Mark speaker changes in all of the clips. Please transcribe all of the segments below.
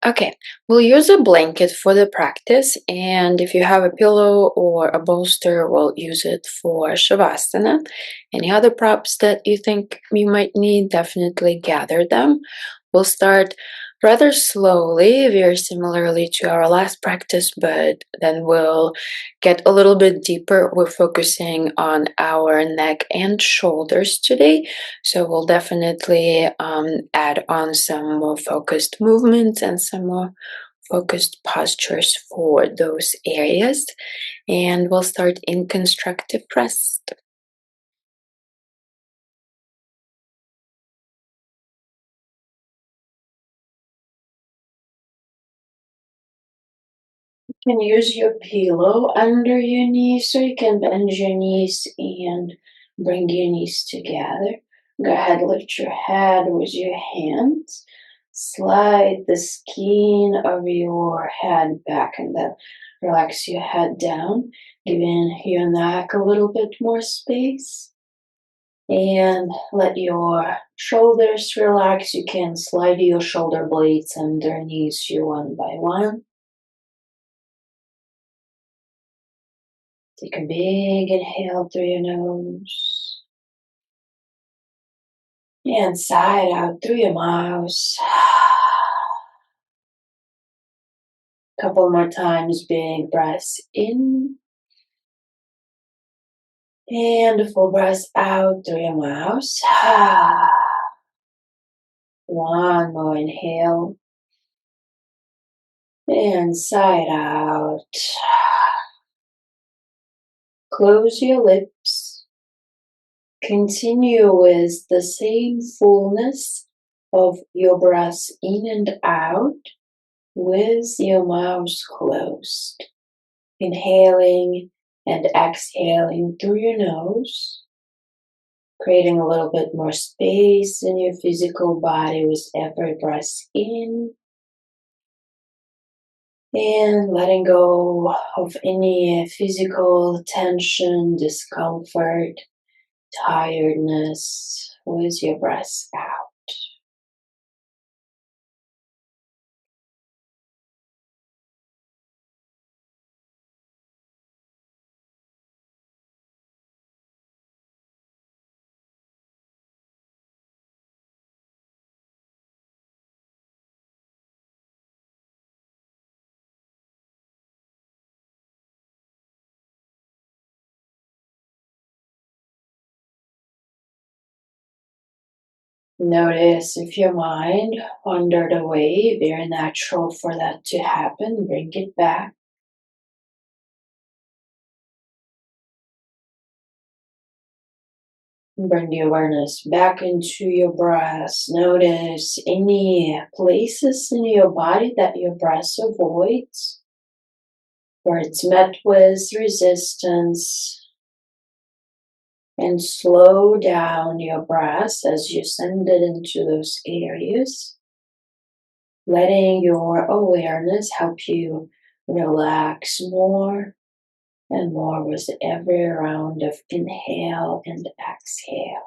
Speaker 1: Okay, we'll use a blanket for the practice, and if you have a pillow or a bolster, we'll use it for Shavasana. Any other props that you think you might need, definitely gather them. We'll start rather slowly, very similarly to our last practice, but then we'll get a little bit deeper. We're focusing on our neck and shoulders today, so we'll definitely add on some more focused movements and some more focused postures for those areas. And we'll start in constructive rest. You can use your pillow under your knees, so you can bend your knees and bring your knees together. Go ahead, lift your head with your hands. Slide the skin of your head back and then relax your head down, giving your neck a little bit more space. And let your shoulders relax. You can slide your shoulder blades underneath you one by one. Take a big inhale through your nose and sigh out through your mouth. Couple more times, big breaths in and a full breath out through your mouth. One more inhale and sigh out. Close your lips. Continue with the same fullness of your breath in and out with your mouth closed. Inhaling and exhaling through your nose, creating a little bit more space in your physical body with every breath in, and letting go of any physical tension, discomfort, tiredness with your breath out. Notice if your mind wandered away, very natural for that to happen. Bring it back. Bring the awareness back into your breath. Notice any places in your body that your breath avoids, where it's met with resistance. And slow down your breath as you send it into those areas, letting your awareness help you relax more and more with every round of inhale and exhale.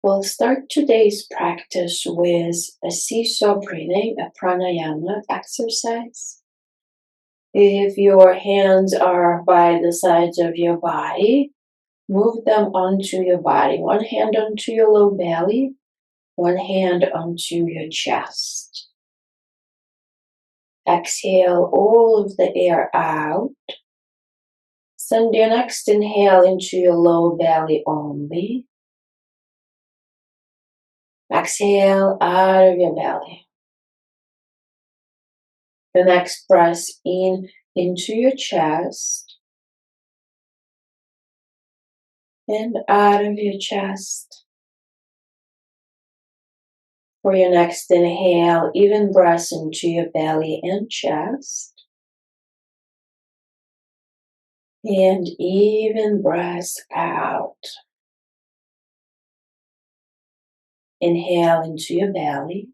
Speaker 1: We'll start today's practice with a seesaw breathing, a pranayama exercise. If your hands are by the sides of your body, move them onto your body. One hand onto your low belly, one hand onto your chest. Exhale all of the air out. Send your next inhale into your low belly only. Exhale out of your belly. The next breath in into your chest. and out of your chest. For your next inhale, even breath into your belly and chest. And even breath out. Inhale into your belly.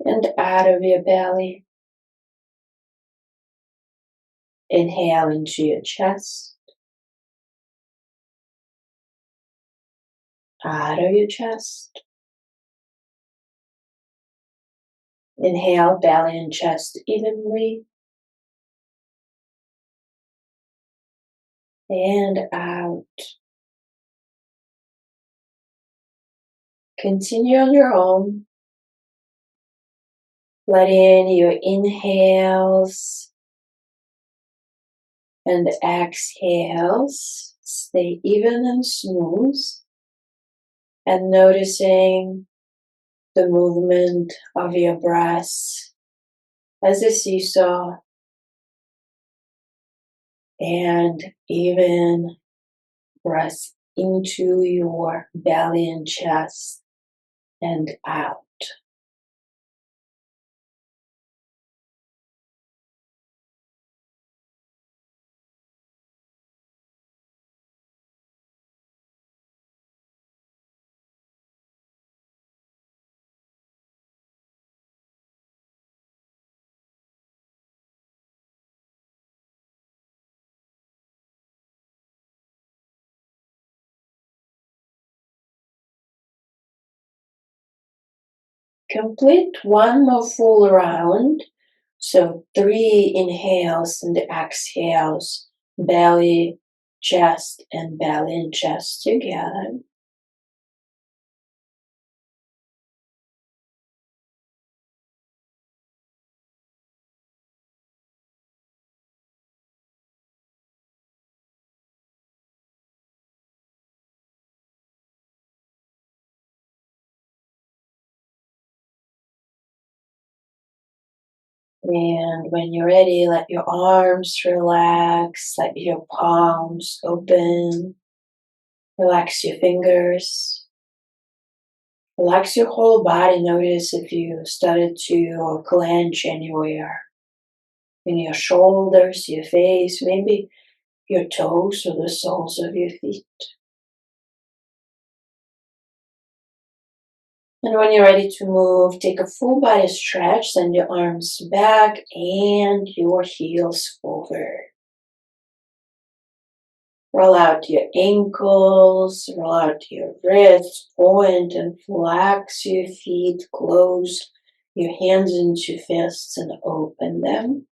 Speaker 1: And out of your belly. Inhale into your chest. Out of your chest. Inhale, belly and chest evenly. And out. Continue on your own. Letting your inhales and exhales stay even and smooth. And noticing the movement of your breath as a seesaw, and even breath into your belly and chest and out. Complete one more full round. So 3 inhales and exhales, belly, chest, and belly and chest together. And when you're ready, let your arms relax, let your palms open, relax your fingers, relax your whole body. Notice if you started to clench anywhere in your shoulders, your face, maybe your toes or the soles of your feet. And when you're ready to move, take a full body stretch, send your arms back and your heels forward. Roll out your ankles, roll out your wrists, point and flex your feet, close your hands into fists and open them.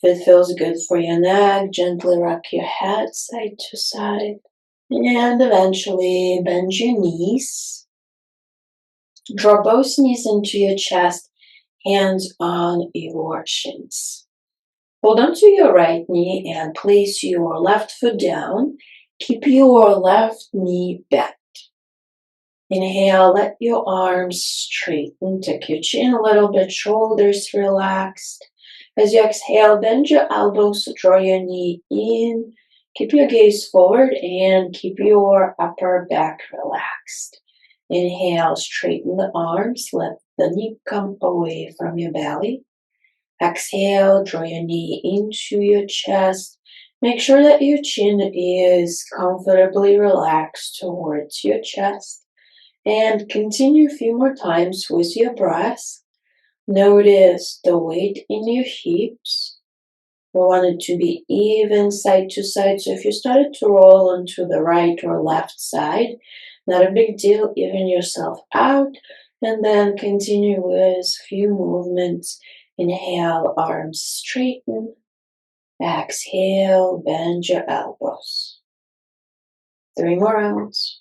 Speaker 1: If it feels good for your neck, gently rock your head side to side. And eventually bend your knees. Draw both knees into your chest, hands on your shins. Hold on to your right knee and place your left foot down. Keep your left knee bent. Inhale, let your arms straighten. Tuck your chin a little bit, shoulders relaxed. As you exhale, bend your elbows, draw your knee in. Keep your gaze forward and keep your upper back relaxed. Inhale, straighten the arms, let the knee come away from your belly. Exhale, draw your knee into your chest. Make sure that your chin is comfortably relaxed towards your chest. And continue a few more times with your breath. Notice the weight in your hips. We want it to be even side to side. So if you started to roll onto the right or left side, not a big deal, even yourself out. And then continue with a few movements. Inhale, arms straighten. Exhale, bend your elbows. 3 more rounds.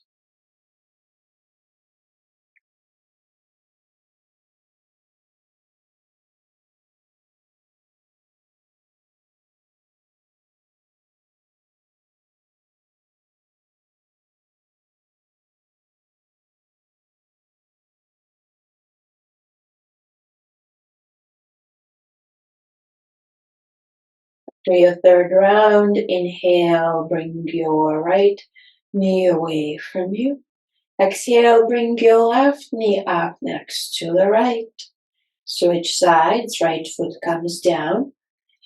Speaker 1: For your third round, inhale, bring your right knee away from you. Exhale, bring your left knee up next to the right. Switch sides, right foot comes down,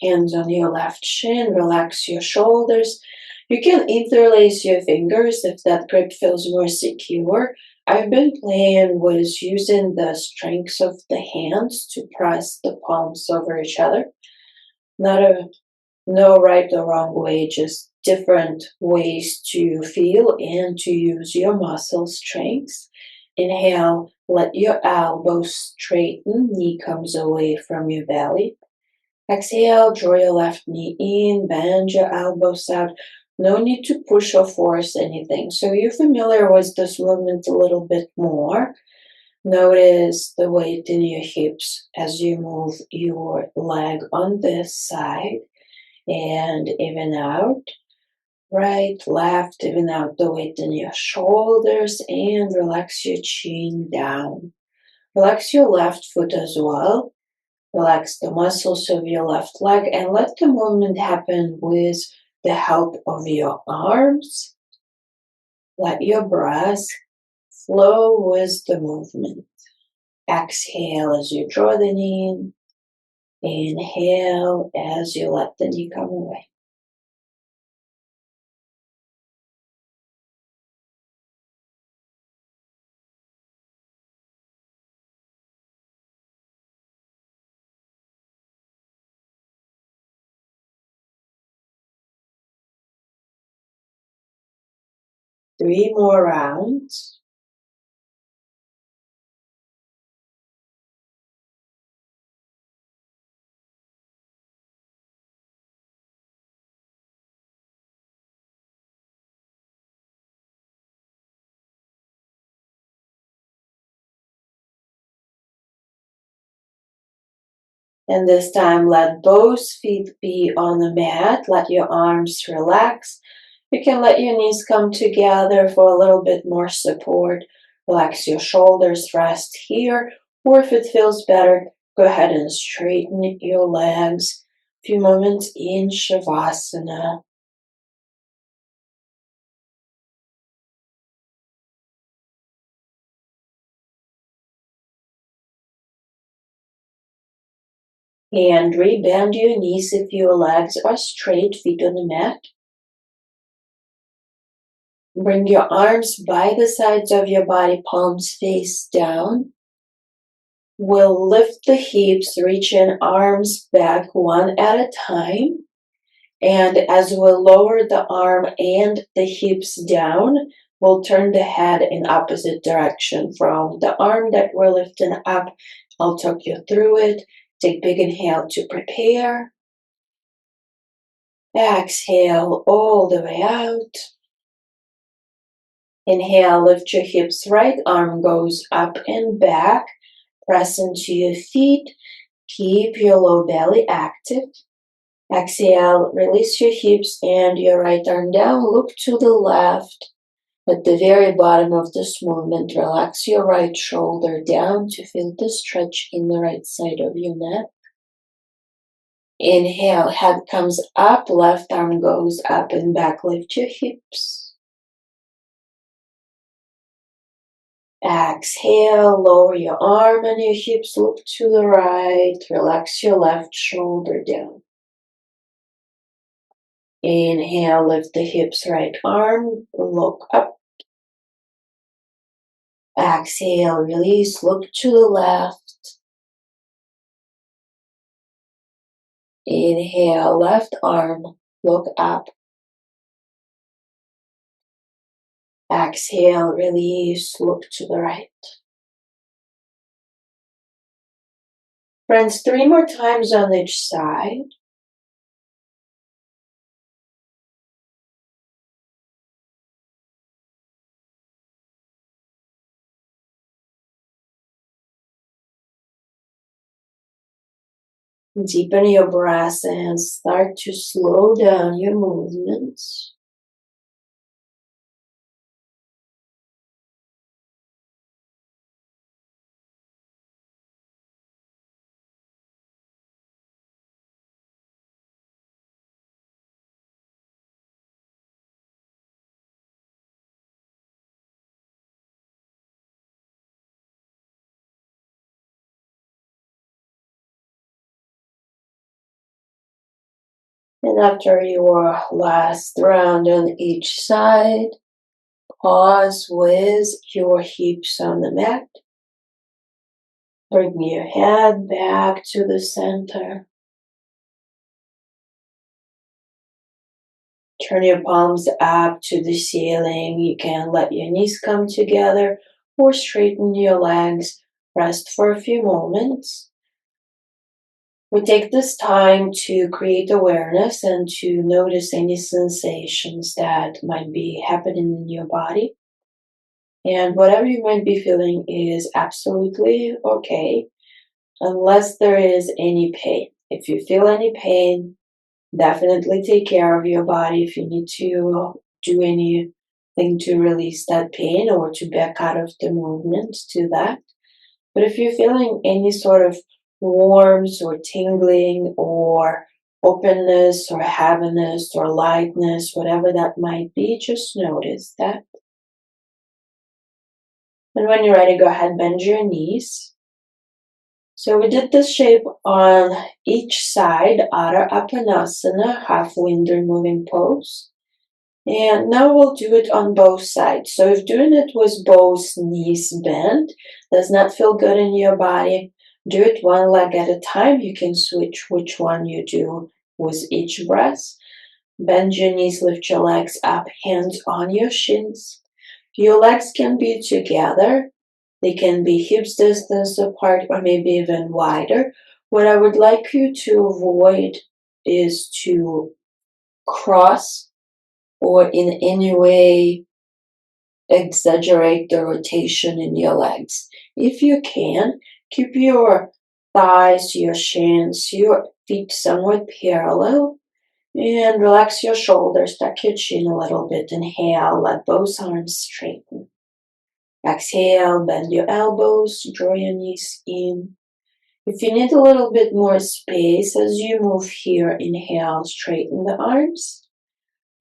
Speaker 1: hands on your left shin, relax your shoulders. You can interlace your fingers if that grip feels more secure. I've been playing with using the strengths of the hands to press the palms over each other. Not a no right or wrong way, just different ways to feel and to use your muscle strengths. Inhale, let your elbows straighten, knee comes away from your belly. Exhale, draw your left knee in, bend your elbows out. No need to push or force anything. So you're familiar with this movement a little bit more. Notice the weight in your hips as you move your leg on this side and even out. Right, left, even out the weight in your shoulders and relax your chin down. Relax your left foot as well. Relax the muscles of your left leg and let the movement happen with the help of your arms. Let your breath flow with the movement. Exhale as you draw the knee in. Inhale as you let the knee come away. Three more rounds. And this time, let both feet be on the mat. Let your arms relax. You can let your knees come together for a little bit more support. Relax your shoulders, rest here. Or if it feels better, go ahead and straighten your legs. A few moments in Shavasana. And rebend your knees if your legs are straight, feet on the mat. Bring your arms by the sides of your body, palms face down. We'll lift the hips, reaching arms back one at a time. And as we lower the arm and the hips down, we'll turn the head in opposite direction from the arm that we're lifting up. I'll talk you through it. Take big inhale to prepare. Exhale all the way out. Inhale, lift your hips, right arm goes up and back. Press into your feet. Keep your low belly active. Exhale, release your hips and your right arm down. Look to the left. At the very bottom of this movement, relax your right shoulder down to feel the stretch in the right side of your neck. Inhale, head comes up, left arm goes up and back. Lift your hips. Exhale, lower your arm and your hips, look to the right. Relax your left shoulder down. Inhale, lift the hips, right arm, look up. Exhale, release, look to the left. Inhale, left arm, look up. Exhale, release, look to the right. Friends, 3 more times on each side. Deepen your breath and start to slow down your movements. And after your last round on each side, pause with your hips on the mat. Bring your head back to the center. Turn your palms up to the ceiling. You can let your knees come together or straighten your legs. Rest for a few moments. We take this time to create awareness and to notice any sensations that might be happening in your body. And whatever you might be feeling is absolutely okay, unless there is any pain. If you feel any pain, definitely take care of your body. If you need to do anything to release that pain or to back out of the movement, do that. But if you're feeling any sort of warmth or tingling or openness or heaviness or lightness, whatever that might be, just notice that. And when you're ready, go ahead, bend your knees. So we did this shape on each side, Adho Uttanasana, half window moving pose. And now we'll do it on both sides. So if doing it with both knees bent does not feel good in your body, do it one leg at a time. You can switch which one you do with each breath. Bend your knees, lift your legs up, hands on your shins. Your legs can be together. They can be hips distance apart or maybe even wider. What I would like you to avoid is to cross or in any way exaggerate the rotation in your legs. If you can, keep your thighs, your shins, your feet somewhat parallel, and relax your shoulders, tuck your chin a little bit. Inhale, let both arms straighten. Exhale, bend your elbows, draw your knees in. If you need a little bit more space as you move here, inhale, straighten the arms.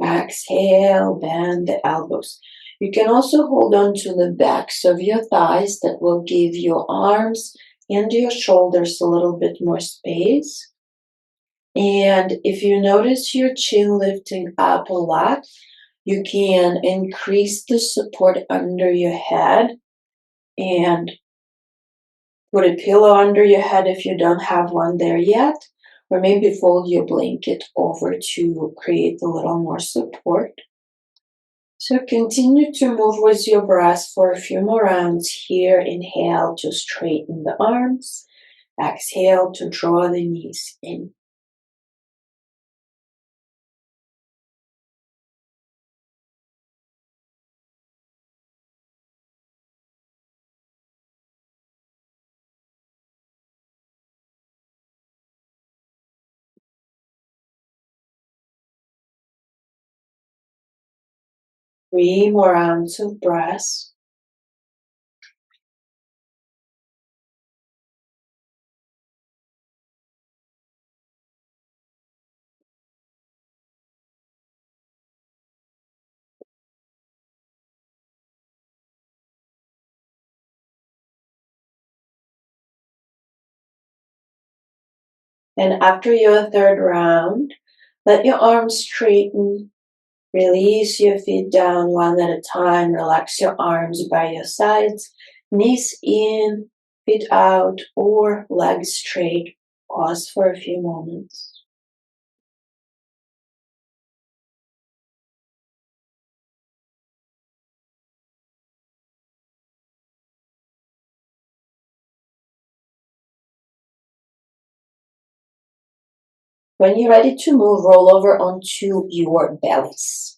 Speaker 1: Exhale, bend the elbows. You can also hold on to the backs of your thighs. That will give your arms and your shoulders a little bit more space. And if you notice your chin lifting up a lot, you can increase the support under your head and put a pillow under your head if you don't have one there yet, or maybe fold your blanket over to create a little more support. So continue to move with your breath for a few more rounds here. Inhale to straighten the arms. Exhale to draw the knees in. Three more rounds of breath. And after your third round, let your arms straighten. Release your feet down one at a time. Relax your arms by your sides. Knees in, feet out, or legs straight. Pause for a few moments. When you're ready to move, roll over onto your bellies.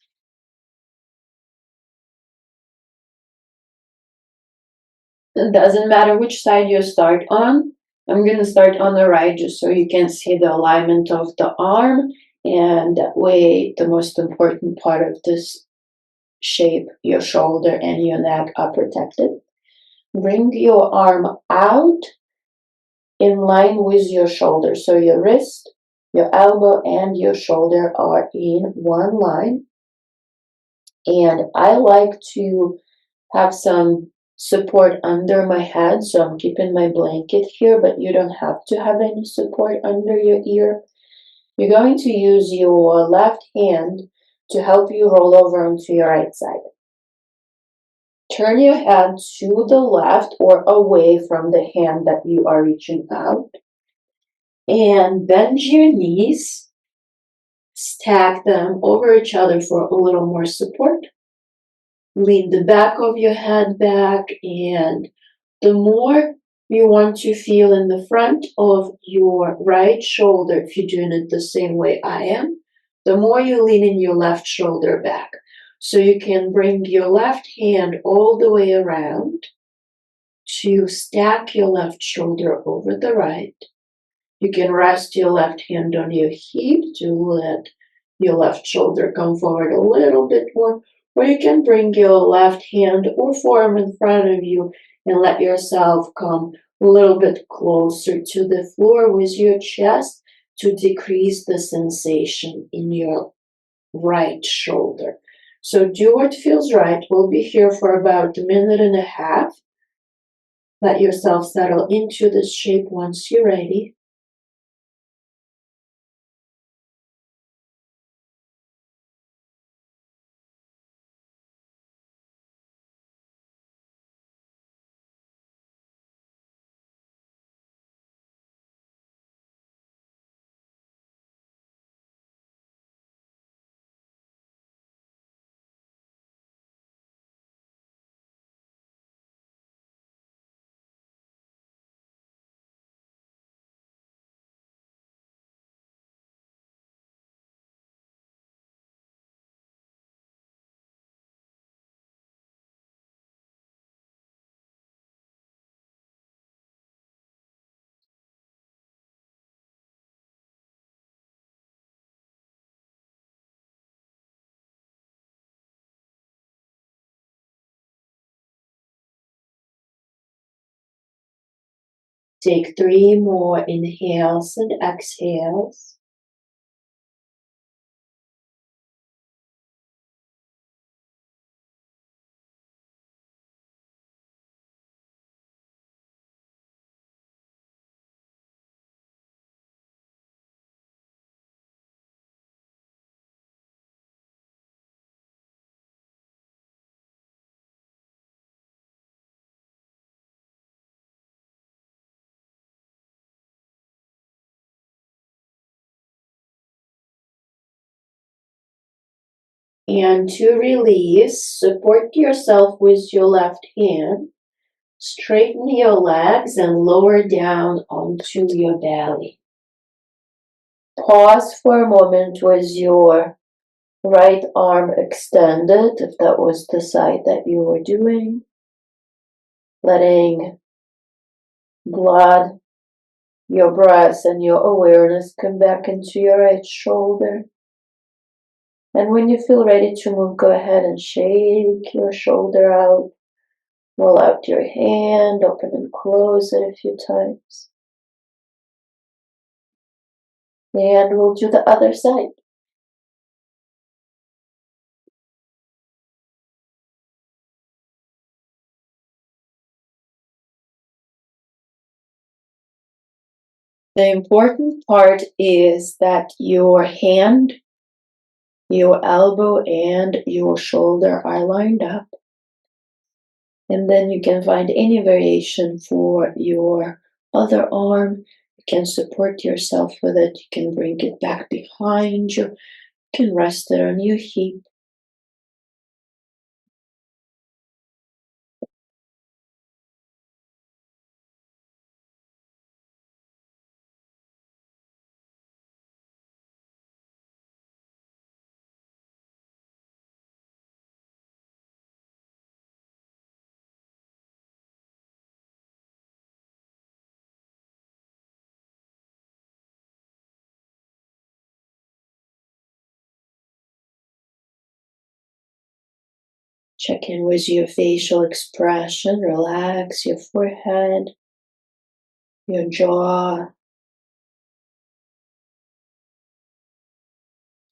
Speaker 1: It doesn't matter which side you start on. I'm going to start on the right just so you can see the alignment of the arm, and that way the most important part of this shape, your shoulder and your neck, are protected. Bring your arm out in line with your shoulder. So your wrist, your elbow, and your shoulder are in one line. And I like to have some support under my head. So I'm keeping my blanket here, but you don't have to have any support under your ear. You're going to use your left hand to help you roll over onto your right side. Turn your head to the left or away from the hand that you are reaching out. And bend your knees. Stack them over each other for a little more support. Lean the back of your head back, and the more you want to feel in the front of your right shoulder, if you're doing it the same way I am, the more you lean in your left shoulder back. So you can bring your left hand all the way around to stack your left shoulder over the right. You can rest your left hand on your hip to let your left shoulder come forward a little bit more, or you can bring your left hand or forearm in front of you and let yourself come a little bit closer to the floor with your chest to decrease the sensation in your right shoulder. So do what feels right. We'll be here for about 1.5 minutes. Let yourself settle into this shape once you're ready. Take 3 more inhales and exhales. And to release, support yourself with your left hand. Straighten your legs and lower down onto your belly. Pause for a moment with your right arm extended, if that was the side that you were doing. Letting blood, your breath, and your awareness come back into your right shoulder. And when you feel ready to move, go ahead and shake your shoulder out. Roll out your hand, open and close it a few times. And we'll do the other side. The important part is that your hand, your elbow, and your shoulder are lined up. And then you can find any variation for your other arm. You can support yourself with it. You can bring it back behind you. You can rest it on your hip. Check in with your facial expression. Relax your forehead, your jaw.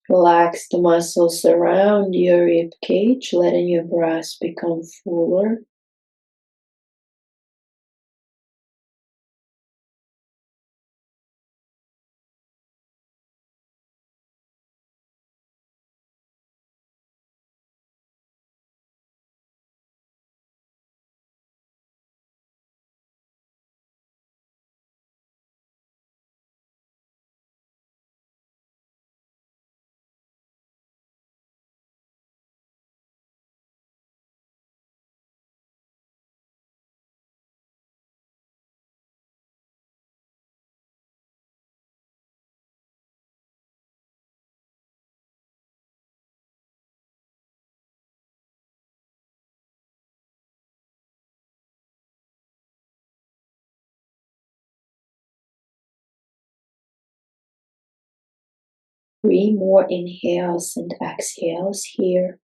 Speaker 1: Relax the muscles around your rib cage, letting your breath become fuller. 3 more inhales and exhales here.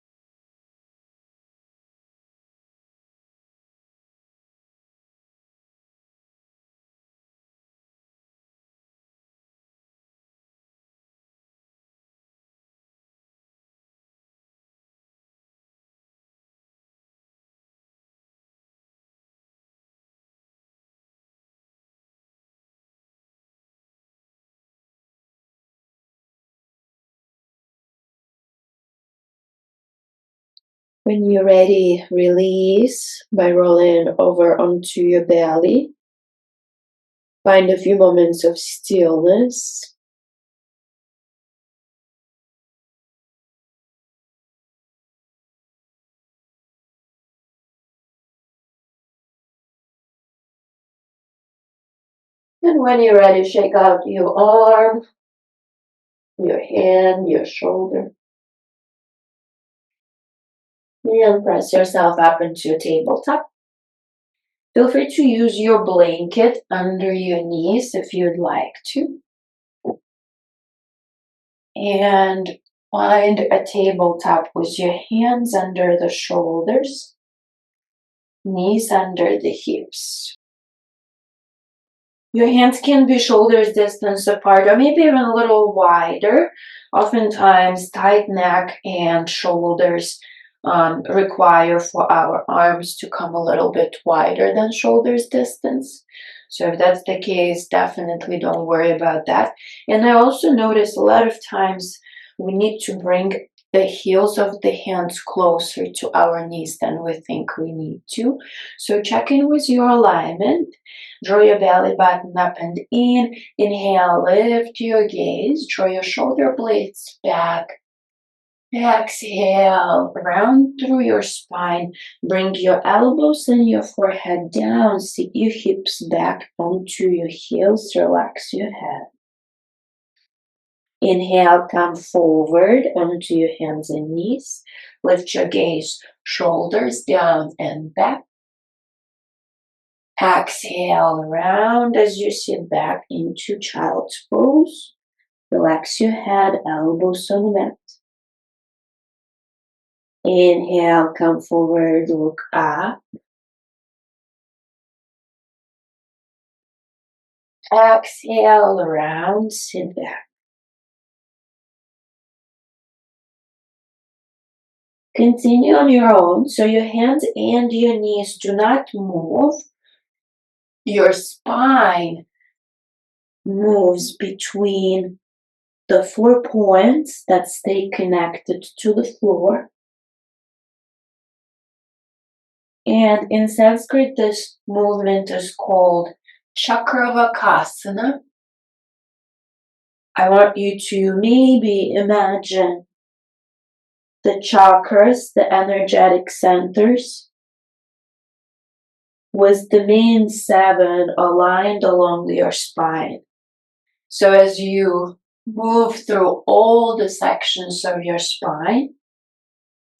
Speaker 1: When you're ready, release by rolling over onto your belly. Find a few moments of stillness. And when you're ready, shake out your arm, your hand, your shoulder. And press yourself up into a tabletop. Feel free to use your blanket under your knees if you'd like to. And find a tabletop with your hands under the shoulders, knees under the hips. Your hands can be shoulders distance apart or maybe even a little wider. Oftentimes, tight neck and shoulders require for our arms to come a little bit wider than shoulders distance. So if that's the case, definitely don't worry about that. And I also notice a lot of times we need to bring the heels of the hands closer to our knees than we think we need to. So check in with your alignment. Draw your belly button up and in. Inhale, lift your gaze. Draw your shoulder blades back. Exhale, round through your spine. Bring your elbows and your forehead down. Sit your hips back onto your heels. Relax your head. Inhale, come forward onto your hands and knees. Lift your gaze, shoulders down and back. Exhale, round as you sit back into child's pose. Relax your head, elbows on the mat. Inhale, come forward, look up. Exhale, round, sit back. Continue on your own, so your hands and your knees do not move. Your spine moves between the 4 points that stay connected to the floor. And in Sanskrit, this movement is called Chakravakasana. I want you to maybe imagine the chakras, the energetic centers, with the main 7 aligned along your spine. So as you move through all the sections of your spine,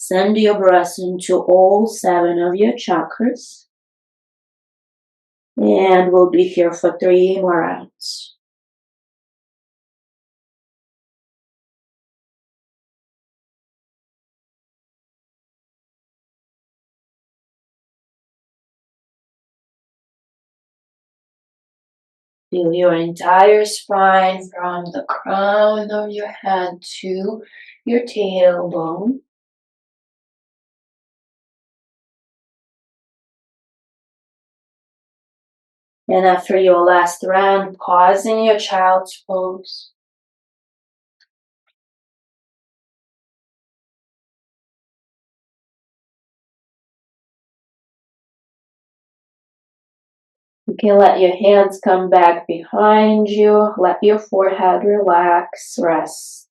Speaker 1: send your breath into all 7 of your chakras. And we'll be here for 3 more rounds. Feel your entire spine from the crown of your head to your tailbone. And after your last round, pause in your child's pose. You can let your hands come back behind you. Let your forehead relax, rest.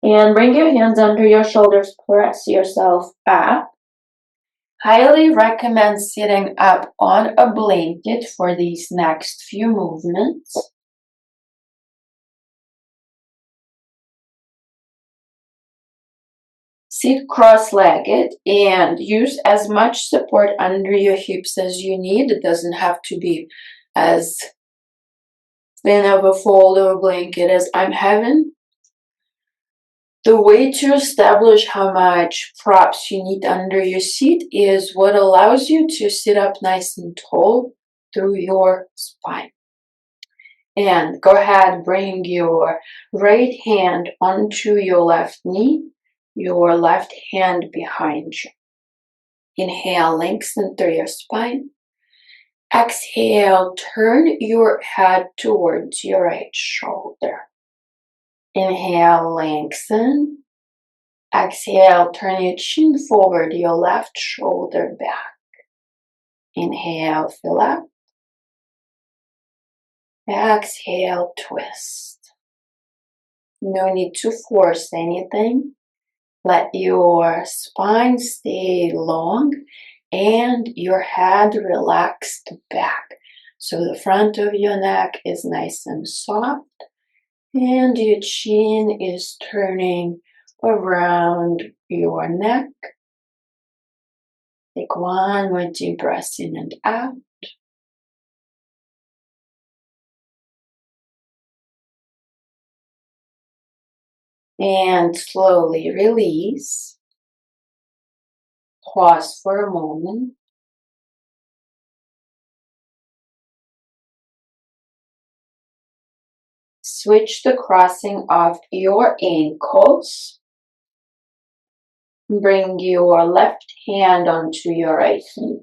Speaker 1: And bring your hands under your shoulders, press yourself up. Highly recommend sitting up on a blanket for these next few movements. Sit cross-legged and use as much support under your hips as you need. It doesn't have to be as thin of a fold of a blanket as I'm having. The way to establish how much props you need under your seat is what allows you to sit up nice and tall through your spine. And go ahead, bring your right hand onto your left knee, your left hand behind you. Inhale, lengthen through your spine. Exhale, turn your head towards your right shoulder. Inhale, lengthen. Exhale, turn your chin forward, your left shoulder back. Inhale, fill up. Exhale, twist. No need to force anything. Let your spine stay long and your head relaxed back. So the front of your neck is nice and soft and your chin is turning around your neck. Take one more deep breath in and out. And slowly release. Pause for a moment. Switch the crossing of your ankles. Bring your left hand onto your right knee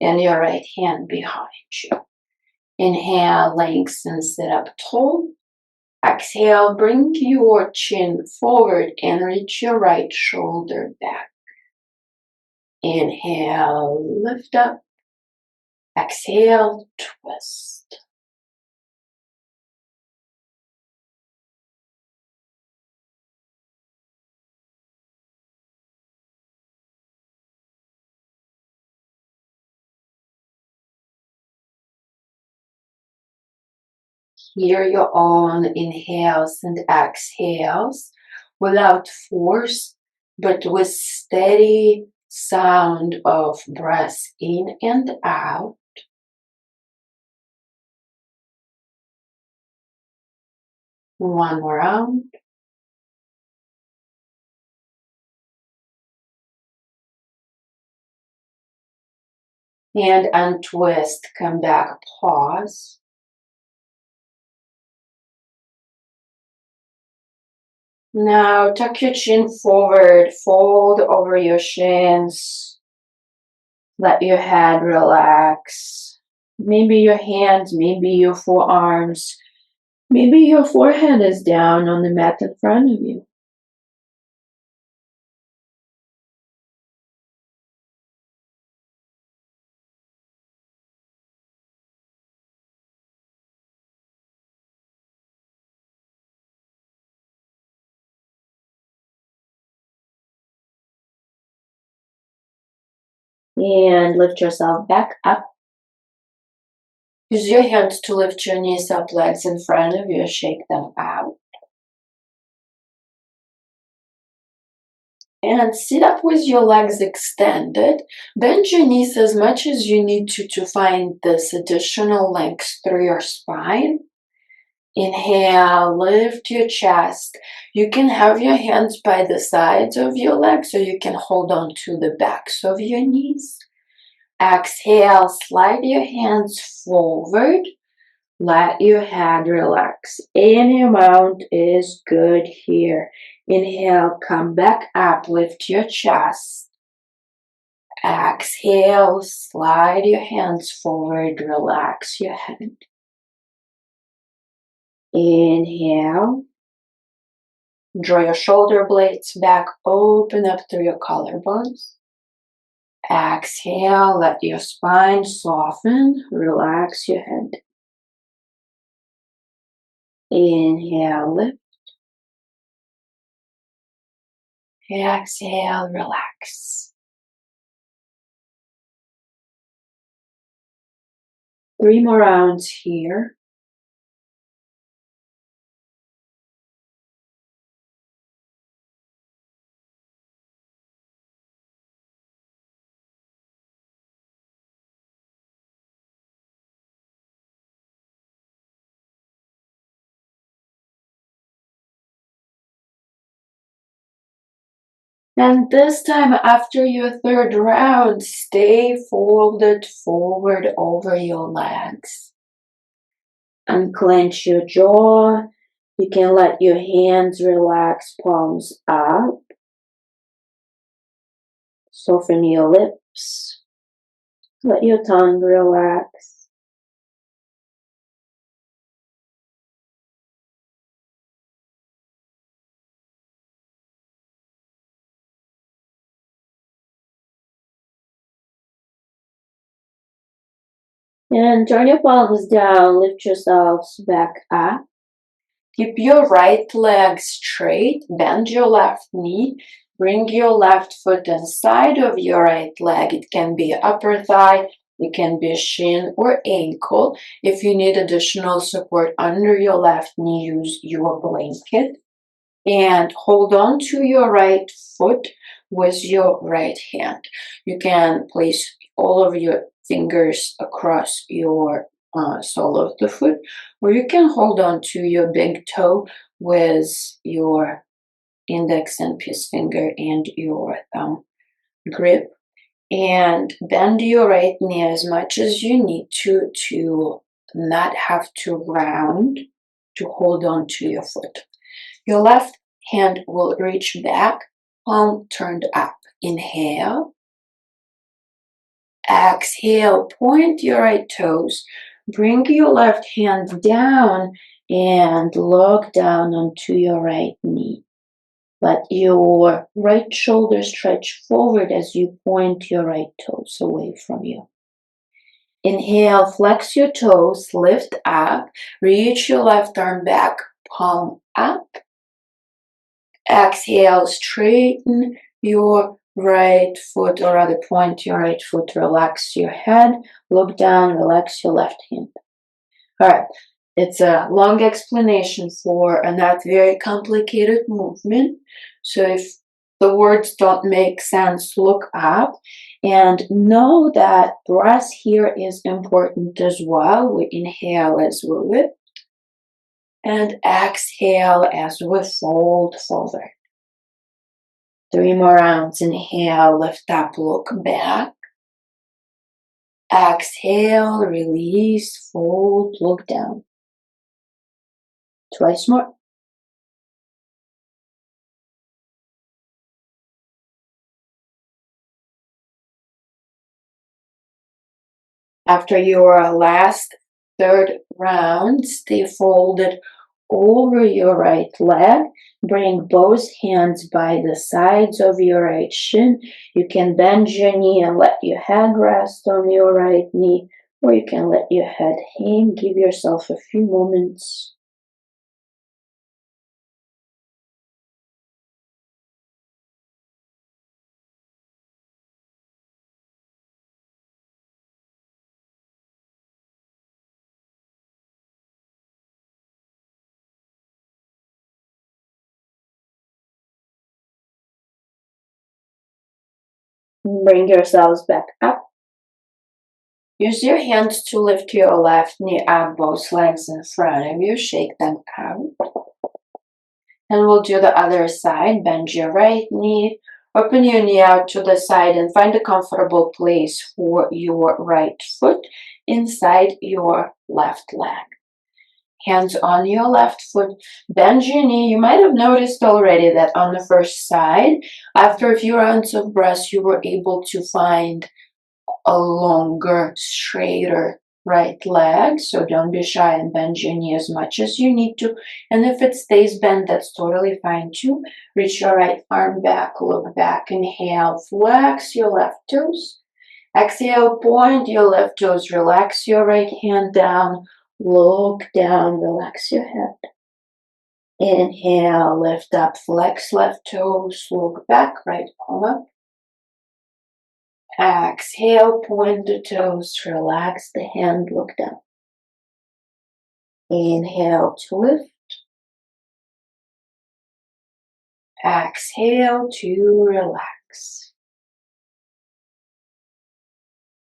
Speaker 1: and your right hand behind you. Inhale, lengthen, sit up tall. Exhale, bring your chin forward and reach your right shoulder back. Inhale, lift up. Exhale, twist. Hear your own inhales and exhales without force, but with steady sound of breath in and out. One more round. And untwist, come back, pause. Now tuck your chin forward, fold over your shins. Let your head relax. Maybe your hands, maybe your forearms, maybe your forehead is down on the mat in front of you. And lift yourself back up. Use your hands to lift your knees up, legs in front of you, shake them out. And sit up with your legs extended. Bend your knees as much as you need to find this additional length through your spine. Inhale, lift your chest. You can have your hands by the sides of your legs, or you can hold on to the backs of your knees. Exhale, slide your hands forward. Let your head relax. Any amount is good here. Inhale, come back up, lift your chest. Exhale, slide your hands forward, relax your head. Inhale, draw your shoulder blades back, open up through your collarbones. Exhale, let your spine soften, relax your head. Inhale, lift. Exhale, relax. 3 more rounds here. And this time, after your third round, stay folded forward over your legs. Unclench your jaw. You can let your hands relax, palms up. Soften your lips. Let your tongue relax. And turn your palms down, lift yourselves back up. Keep your right leg straight, bend your left knee, bring your left foot inside of your right leg. It can be upper thigh, it can be shin or ankle. If you need additional support under your left knee, use your blanket. And hold on to your right foot with your right hand. You can place all of your fingers across your sole of the foot, or you can hold on to your big toe with your index and peace finger and your thumb grip, and bend your right knee as much as you need to not have to round to hold on to your foot. Your left hand will reach back, palm turned up. Inhale. Exhale, point your right toes. Bring your left hand down and lock down onto your right knee. Let your right shoulder stretch forward as you point your right toes away from you. Inhale, flex your toes, lift up, reach your left arm back, palm up. Exhale, straighten your right foot, or rather point your right foot, relax your head, look down, relax your left hand. All right, it's a long explanation for a not very complicated movement. So if the words don't make sense, look up and know that breath here is important as well. We inhale as we lift and exhale as we fold forward. 3 more rounds. Inhale, lift up, look back. Exhale, release, fold, look down. Twice more. After your last third round, stay folded over your right leg. Bring both hands by the sides of your right shin. You can bend your knee and let your head rest on your right knee, or you can let your head hang. Give yourself a few moments. Bring yourselves back up. Use your hands to lift your left knee up, both legs in front of you. Shake them out. And we'll do the other side. Bend your right knee. Open your knee out to the side and find a comfortable place for your right foot inside your left leg. Hands on your left foot. Bend your knee. You might have noticed already that on the first side, after a few rounds of breath, you were able to find a longer, straighter right leg. So don't be shy and bend your knee as much as you need to. And if it stays bent, that's totally fine too. Reach your right arm back, look back. Inhale, flex your left toes. Exhale, point your left toes. Relax your right hand down. Look down, relax your head. Inhale, lift up, flex left toes. Look back, right palm up. Exhale, point the toes, relax the hand, look down. Inhale to lift. Exhale to relax.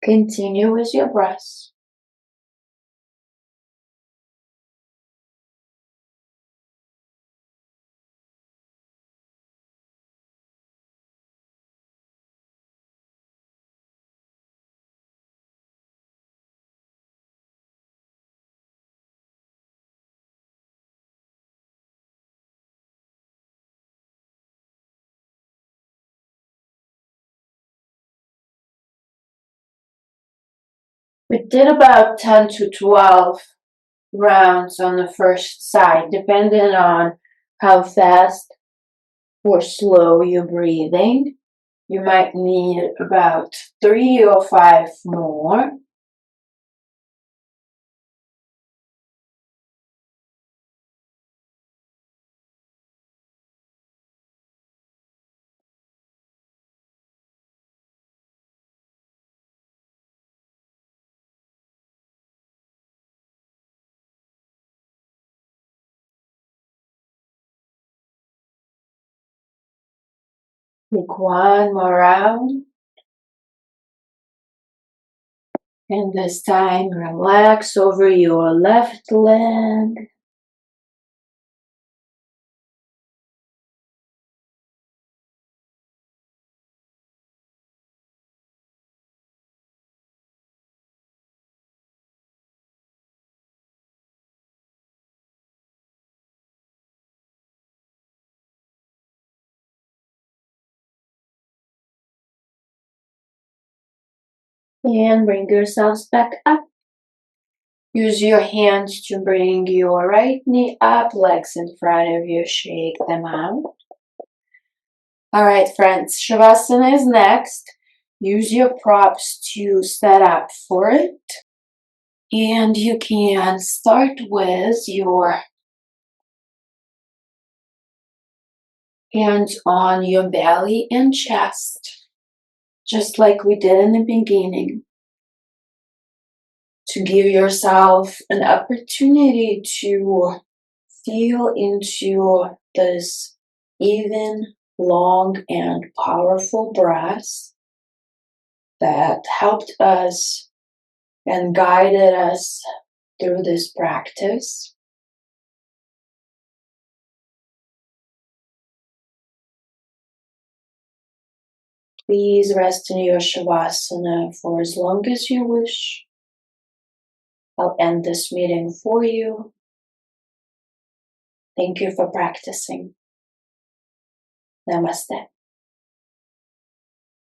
Speaker 1: Continue with your breath. We did about 10 to 12 rounds on the first side, depending on how fast or slow you're breathing. You might need about 3 or 5 more. Take one more round. And this time, relax over your left leg. And bring yourselves back up. Use your hands to bring your right knee up, legs in front of you, shake them out. Alright friends, Shavasana is next. Use your props to set up for it. And you can start with your hands on your belly and chest, just like we did in the beginning, to give yourself an opportunity to feel into this even, long, and powerful breath that helped us and guided us through this practice. Please rest in your Shavasana for as long as you wish. I'll end this meeting for you. Thank you for practicing. Namaste.